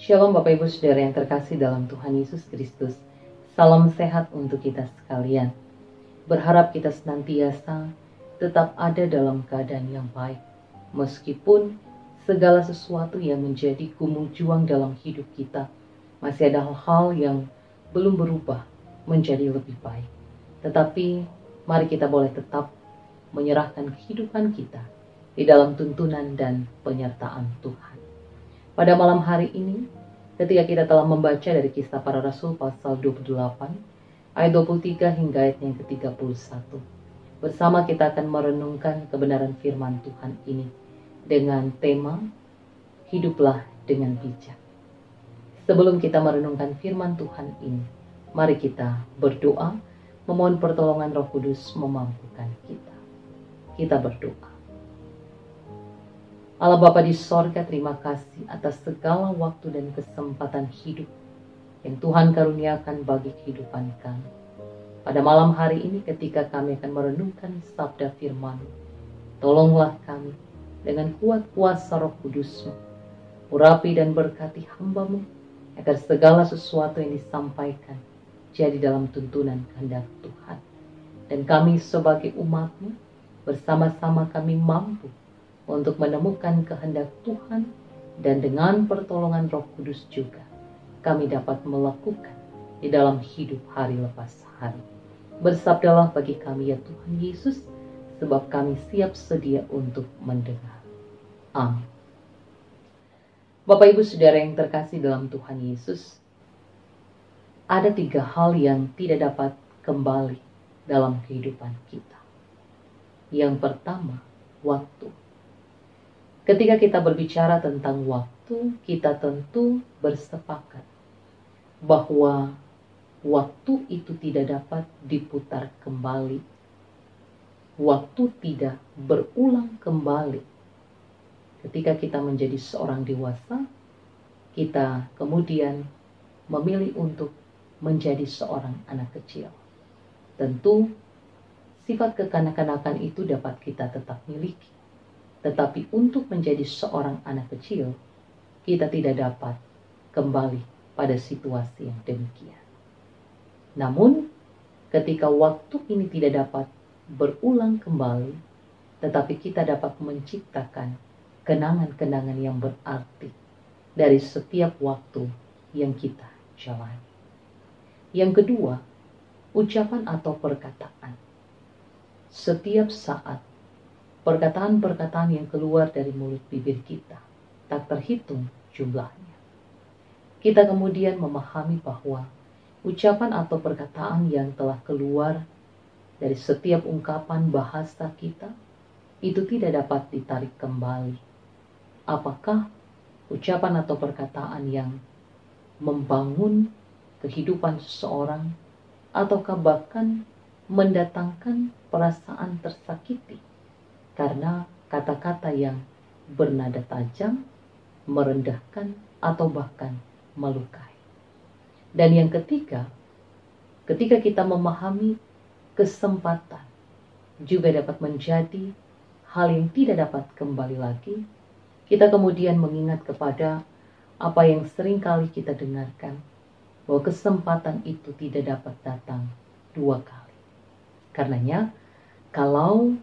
Shalom Bapak Ibu Saudara yang terkasih dalam Tuhan Yesus Kristus. Salam sehat untuk kita sekalian. Berharap kita senantiasa tetap ada dalam keadaan yang baik. Meskipun segala sesuatu yang menjadi gumul juang dalam hidup kita, masih ada hal-hal yang belum berubah menjadi lebih baik. Tetapi mari kita boleh tetap menyerahkan kehidupan kita di dalam tuntunan dan penyertaan Tuhan. Pada malam hari ini, ketika kita telah membaca dari Kisah Para Rasul pasal 28, ayat 23 hingga ayat yang ke-31, bersama kita akan merenungkan kebenaran firman Tuhan ini dengan tema Hiduplah dengan bijak. Sebelum kita merenungkan firman Tuhan ini, mari kita berdoa, memohon pertolongan Roh Kudus memampukan kita. Kita berdoa. Allah Bapa di sorga, terima kasih atas segala waktu dan kesempatan hidup yang Tuhan karuniakan bagi kehidupan kami. Pada malam hari ini ketika kami akan merenungkan sabda firman, tolonglah kami dengan kuat kuasa Roh Kudus-Mu, urapi dan berkati hamba-Mu, agar segala sesuatu yang disampaikan jadi dalam tuntunan kehendak Tuhan. Dan kami sebagai umat-Mu, bersama-sama kami mampu untuk menemukan kehendak Tuhan, dan dengan pertolongan Roh Kudus juga kami dapat melakukan di dalam hidup hari lepas hari. Bersabdalah bagi kami ya Tuhan Yesus, sebab kami siap sedia untuk mendengar. Amin. Bapak Ibu Saudara yang terkasih dalam Tuhan Yesus, ada 3 hal yang tidak dapat kembali dalam kehidupan kita. Yang pertama, waktu. Ketika kita berbicara tentang waktu, kita tentu bersepakat bahwa waktu itu tidak dapat diputar kembali. Waktu tidak berulang kembali. Ketika kita menjadi seorang dewasa, kita kemudian memilih untuk menjadi seorang anak kecil. Tentu, sifat kekanak-kanakan itu dapat kita tetap miliki. Tetapi untuk menjadi seorang anak kecil, kita tidak dapat kembali pada situasi yang demikian. Namun, ketika waktu ini tidak dapat berulang kembali, tetapi kita dapat menciptakan kenangan-kenangan yang berarti dari setiap waktu yang kita jalani. Yang kedua, ucapan atau perkataan. Setiap saat, perkataan-perkataan yang keluar dari mulut bibir kita tak terhitung jumlahnya. Kita kemudian memahami bahwa ucapan atau perkataan yang telah keluar dari setiap ungkapan bahasa kita itu tidak dapat ditarik kembali. Apakah ucapan atau perkataan yang membangun kehidupan seseorang ataukah bahkan mendatangkan perasaan tersakiti karena kata-kata yang bernada tajam, merendahkan, atau bahkan melukai. Dan yang ketiga, ketika kita memahami kesempatan juga dapat menjadi hal yang tidak dapat kembali lagi, kita kemudian mengingat kepada apa yang sering kali kita dengarkan, bahwa kesempatan itu tidak dapat datang 2 kali. Karenanya, kalau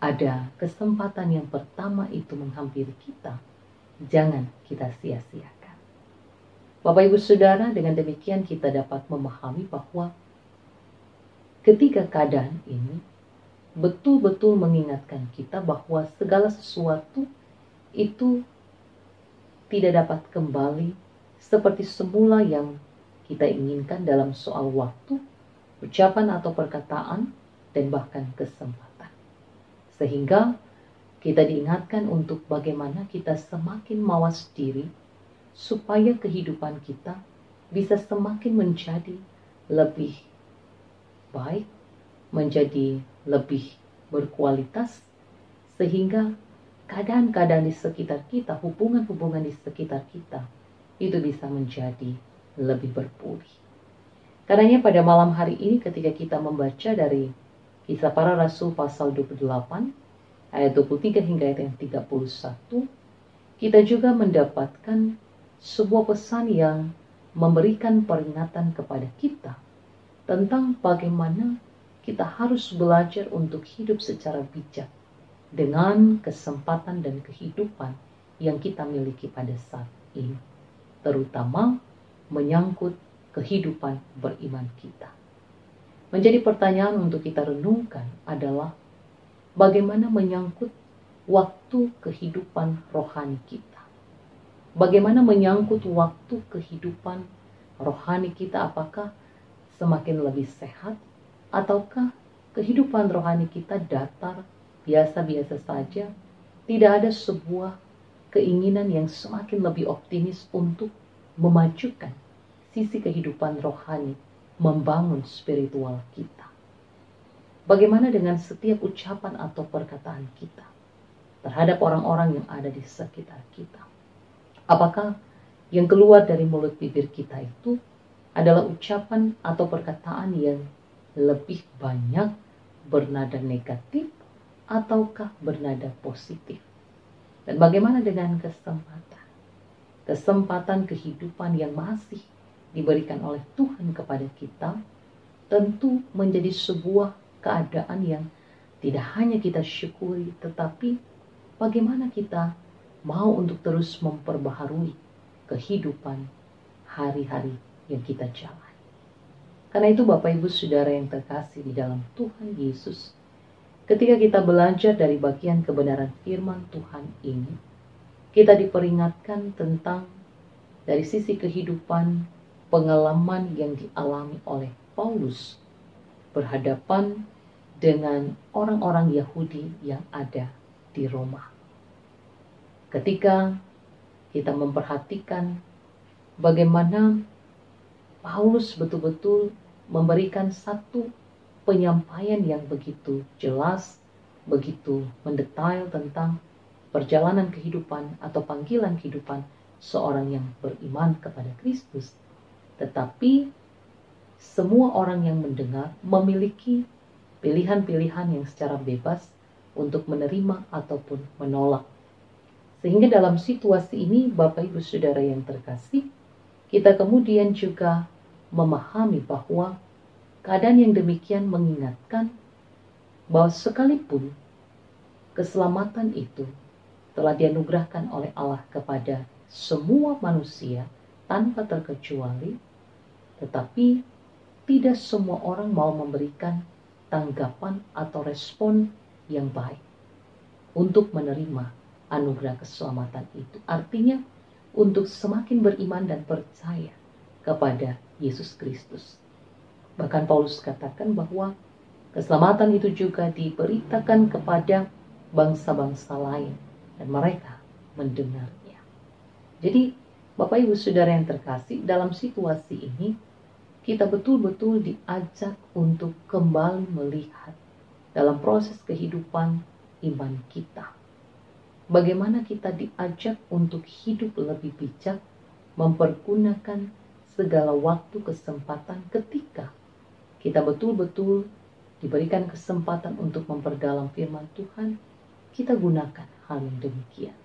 ada kesempatan yang pertama itu menghampiri kita, jangan kita sia-siakan. Bapak Ibu Saudara, dengan demikian kita dapat memahami bahwa ketika keadaan ini betul-betul mengingatkan kita bahwa segala sesuatu itu tidak dapat kembali seperti semula yang kita inginkan dalam soal waktu, ucapan atau perkataan, dan bahkan kesempatan. Sehingga kita diingatkan untuk bagaimana kita semakin mawas diri supaya kehidupan kita bisa semakin menjadi lebih baik, menjadi lebih berkualitas, sehingga keadaan-keadaan di sekitar kita, hubungan-hubungan di sekitar kita itu bisa menjadi lebih berpulih. Karenanya pada malam hari ini ketika kita membaca dari Kisah Para Rasul pasal 28, ayat 23 hingga ayat yang 31, kita juga mendapatkan sebuah pesan yang memberikan peringatan kepada kita tentang bagaimana kita harus belajar untuk hidup secara bijak dengan kesempatan dan kehidupan yang kita miliki pada saat ini, terutama menyangkut kehidupan beriman kita. Menjadi pertanyaan untuk kita renungkan adalah bagaimana menyangkut waktu kehidupan rohani kita. Bagaimana menyangkut waktu kehidupan rohani kita, apakah semakin lebih sehat ataukah kehidupan rohani kita datar, biasa-biasa saja, tidak ada sebuah keinginan yang semakin lebih optimis untuk memajukan sisi kehidupan rohani, membangun spiritual kita. Bagaimana dengan setiap ucapan atau perkataan kita terhadap orang-orang yang ada di sekitar kita? Apakah yang keluar dari mulut bibir kita itu adalah ucapan atau perkataan yang lebih banyak bernada negatif ataukah bernada positif? Dan bagaimana dengan kesempatan kehidupan yang masih diberikan oleh Tuhan kepada kita, tentu menjadi sebuah keadaan yang tidak hanya kita syukuri, tetapi bagaimana kita mau untuk terus memperbaharui kehidupan hari-hari yang kita jalani. Karena itu Bapak Ibu Saudara yang terkasih di dalam Tuhan Yesus, ketika kita belajar dari bagian kebenaran firman Tuhan ini, kita diperingatkan tentang dari sisi kehidupan pengalaman yang dialami oleh Paulus berhadapan dengan orang-orang Yahudi yang ada di Roma. Ketika kita memperhatikan bagaimana Paulus betul-betul memberikan satu penyampaian yang begitu jelas, begitu mendetail tentang perjalanan kehidupan atau panggilan kehidupan seorang yang beriman kepada Kristus. Tetapi semua orang yang mendengar memiliki pilihan-pilihan yang secara bebas untuk menerima ataupun menolak. Sehingga dalam situasi ini Bapak Ibu Saudara yang terkasih, kita kemudian juga memahami bahwa keadaan yang demikian mengingatkan bahwa sekalipun keselamatan itu telah dianugerahkan oleh Allah kepada semua manusia tanpa terkecuali, tetapi tidak semua orang mau memberikan tanggapan atau respon yang baik untuk menerima anugerah keselamatan itu. Artinya untuk semakin beriman dan percaya kepada Yesus Kristus. Bahkan Paulus katakan bahwa keselamatan itu juga diberitakan kepada bangsa-bangsa lain dan mereka mendengarnya. Jadi Bapak Ibu Saudara yang terkasih, dalam situasi ini kita betul-betul diajak untuk kembali melihat dalam proses kehidupan iman kita. Bagaimana kita diajak untuk hidup lebih bijak, mempergunakan segala waktu kesempatan ketika kita betul-betul diberikan kesempatan untuk memperdalam firman Tuhan, kita gunakan hal yang demikian.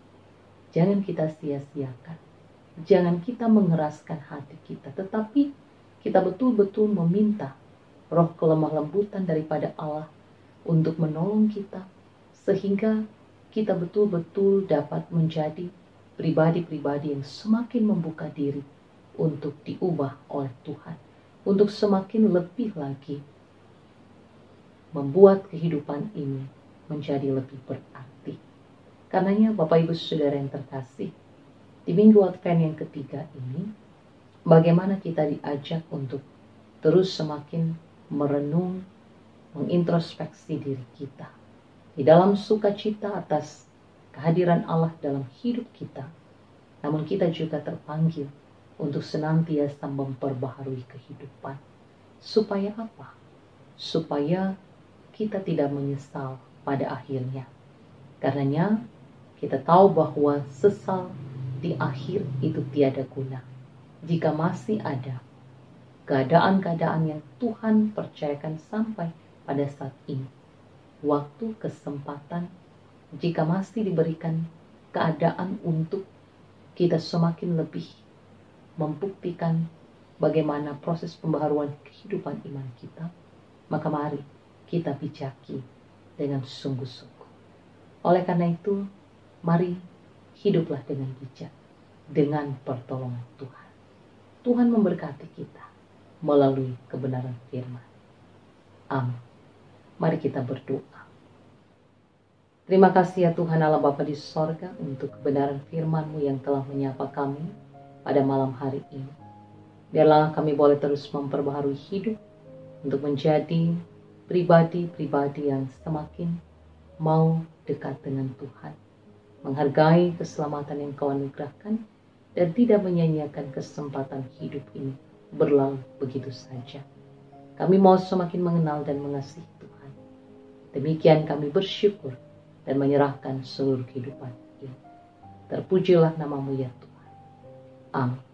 Jangan kita sia-siakan. Jangan kita mengeraskan hati kita, tetapi kita betul-betul meminta roh kelemah lembutan daripada Allah untuk menolong kita, sehingga kita betul-betul dapat menjadi pribadi-pribadi yang semakin membuka diri untuk diubah oleh Tuhan, untuk semakin lebih lagi membuat kehidupan ini menjadi lebih berarti. Karenanya Bapak Ibu Saudara yang terkasih, di minggu Advent yang ketiga ini, bagaimana kita diajak untuk terus semakin merenung, mengintrospeksi diri kita. Di dalam sukacita atas kehadiran Allah dalam hidup kita, namun kita juga terpanggil untuk senantiasa memperbaharui kehidupan. Supaya apa? Supaya kita tidak menyesal pada akhirnya. Karenanya kita tahu bahwa sesal di akhir itu tiada guna jika masih ada keadaan-keadaan yang Tuhan percayakan sampai pada saat ini. Waktu, kesempatan, jika masih diberikan keadaan untuk kita semakin lebih membuktikan bagaimana proses pembaharuan kehidupan iman kita, maka mari kita bijaki dengan sungguh-sungguh. Oleh karena itu, mari hiduplah dengan bijak, dengan pertolongan Tuhan. Tuhan memberkati kita melalui kebenaran firman. Amin. Mari kita berdoa. Terima kasih ya Tuhan Allah Bapa di sorga untuk kebenaran firman-Mu yang telah menyapa kami pada malam hari ini. Biarlah kami boleh terus memperbaharui hidup untuk menjadi pribadi-pribadi yang semakin mau dekat dengan Tuhan, menghargai keselamatan yang Kau anugerahkan, dan tidak menyia-nyiakan kesempatan hidup ini berlalu begitu saja. Kami mau semakin mengenal dan mengasihi Tuhan. Demikian kami bersyukur dan menyerahkan seluruh kehidupan ini. Terpujilah nama-Mu ya Tuhan. Amin.